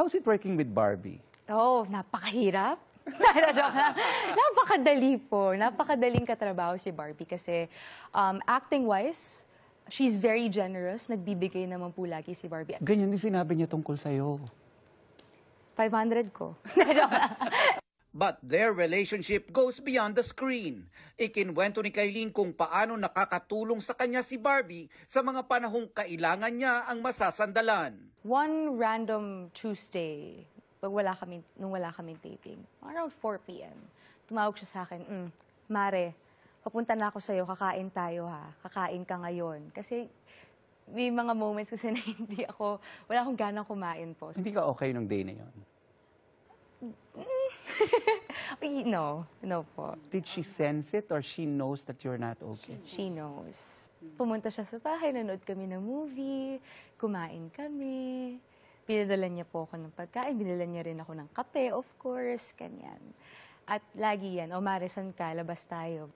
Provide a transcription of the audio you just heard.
How's it working with Barbie? Oh, napakahirap. Joke lang. Napakadali po. Napakadaling katrabaho si Barbie kasi acting-wise, she's very generous. Nagbibigay naman po lagi si Barbie. Ganyan din sinabi niya tungkol sa'yo. 500 ko. Joke lang. But their relationship goes beyond the screen. Ikinwento ni Kylene kung paano nakakatulong sa kanya si Barbie sa mga panahong kailangan niya ang masasandalan. One random Tuesday, nung wala kaming taping, around 4 p.m., tumawag siya sa akin, Mare, papunta na ako sa'yo, kakain tayo ha, kakain ka ngayon. Kasi may mga moments kasi na wala akong ganang kumain po. Hindi ka okay nung day na yun? No po. Did she sense it or she knows that you're not okay? She knows. Pumunta siya sa bahay, nanood kami ng movie, kumain kami. Pinadala niya po ako ng pagkain, binala niya rin ako ng kape, of course, kanyan. At lagi yan, Mare, san ka? Labas tayo.